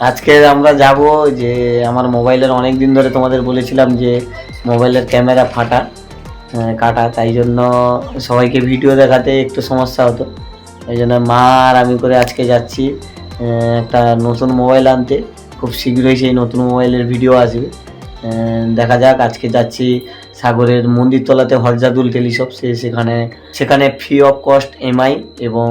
আজকে আমরা যাব যে আমার মোবাইলের অনেক দিন ধরে তোমাদের বলেছিলাম যে মোবাইলের ক্যামেরা ফাটা কাটা, তাই জন্য সবাইকে ভিডিও দেখাতে একটু সমস্যা হতো। এই জন্য মা আর আমি করে আজকে যাচ্ছি একটা নতুন মোবাইল আনতে। খুব শীঘ্রই সেই নতুন মোবাইলের ভিডিও আসবে। দেখা যাক, আজকে যাচ্ছি সাগরের মন্দিরতলাতে হরজাদুল টেলিশপ, সেখানে সেখানে ফ্রি অফ কস্ট এমআই এবং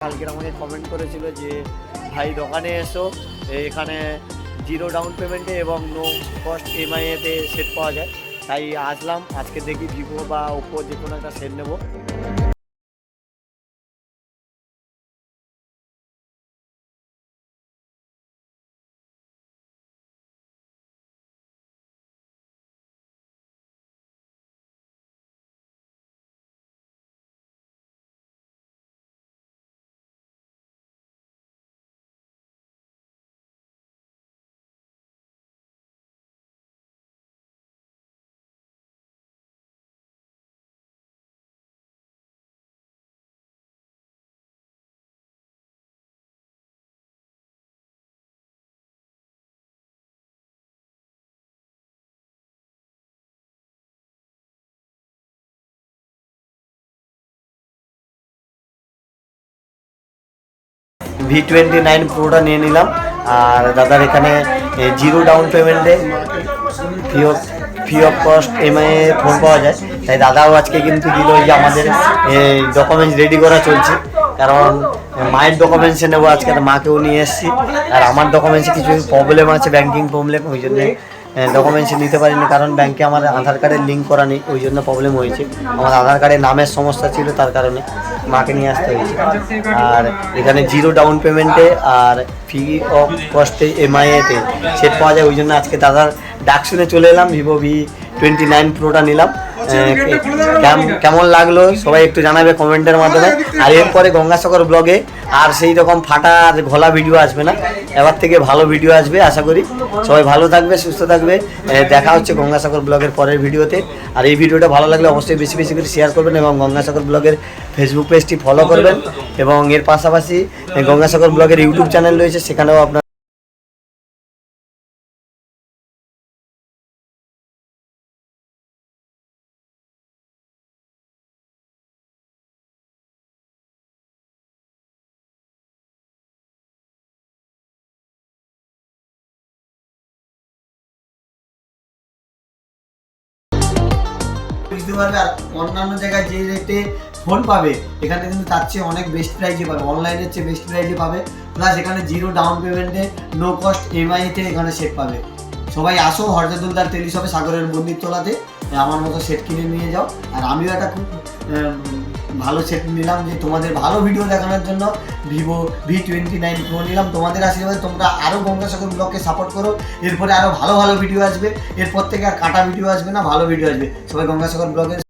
কালকের আমাকে কমেন্ট করেছিল যে ভাই দোকানে এসো, এখানে জিরো ডাউন পেমেন্টে এবং নো কস্ট এমআইতে সেট পাওয়া যায়। তাই আসলাম, আজকে দেখি ভিভো বা ওপো যে কোনো একটা সেট নেবো। V29 প্রোটা নিয়ে নিলাম, আর দাদার এখানে জিরো ডাউন পেমেন্টে free of cost MI phone পাওয়া যায়। তাই দাদাও আজকে কিন্তু দিল যে আমাদের ডকুমেন্টস রেডি করা চলছে, কারণ মায়ের ডকুমেন্টসে নেবো আজকে, মাকেও নিয়ে এসেছি। আর আমার ডকুমেন্টসে কিছু প্রবলেম আছে, ব্যাঙ্কিং প্রবলেম, ওই জন্যে ডকুমেন্টস নিতে পারিনি, কারণ ব্যাংকে আমার আধার কার্ডের লিঙ্ক করা নেই, ওই জন্য প্রবলেম হয়েছে। আমার আধার কার্ডে নামের সমস্যা ছিল, তার কারণে মাকে নিয়ে আসতে হয়েছে। আর এখানে জিরো ডাউন পেমেন্টে আর ফ্রি অফ কস্টে এমআইতে সেট পাওয়া যায়, ওই জন্য আজকে দাদার ডাক শুনে চলে এলাম। ভিভো V29 প্রোটা নিলাম। কেমন লাগলো সবাই একটু জানাবে কমেন্টের মাধ্যমে। আর এরপরে গঙ্গাসাগর ব্লগে আর সেই রকম ফাটা আর ঘোলা ভিডিও আসবে না, এবার থেকে ভালো ভিডিও আসবে আশা করি। সবাই ভালো থাকবে, সুস্থ থাকবে। দেখা হচ্ছে গঙ্গাসাগর ব্লগের পরের ভিডিওতে। আর এই ভিডিওটা ভালো লাগলে অবশ্যই বেশি বেশি করে শেয়ার করবেন এবং গঙ্গাসাগর ব্লগের ফেসবুক পেজটি ফলো করবেন। এবং এর পাশাপাশি গঙ্গাসাগর ব্লগের ইউটিউব চ্যানেল রয়েছে, সেখানেও আপনার বুঝতে পারবে। আর অন্যান্য জায়গায় যে রেটে ফোন পাবে, এখানে কিন্তু তার চেয়ে অনেক বেস্ট প্রাইজে পাবে, অনলাইনের চেয়ে বেস্ট প্রাইজে পাবে। প্লাস এখানে জিরো ডাউন পেমেন্টে নো কস্ট এমআইতে এখানে সেট পাবে। সবাই আসো হরজাদুলদার টেলিশপে সাগরের মন্দিরতলাতে, আমার মতো সেট কিনে নিয়ে যাও। আর আমিও একটা খুব ভালো সেট নিলাম, যে তোমাদের ভালো ভিডিও দেখানোর জন্য ভিভো V29 প্রো নিলাম। তোমাদের আশীর্বাদে তোমরা আরও গঙ্গাসাগর ব্লগকে সাপোর্ট করো, এরপরে আরও ভালো ভালো ভিডিও আসবে। এরপর থেকে আর কাটা ভিডিও আসবে না, ভালো ভিডিও আসবে। সবাই গঙ্গাসাগর ব্লগের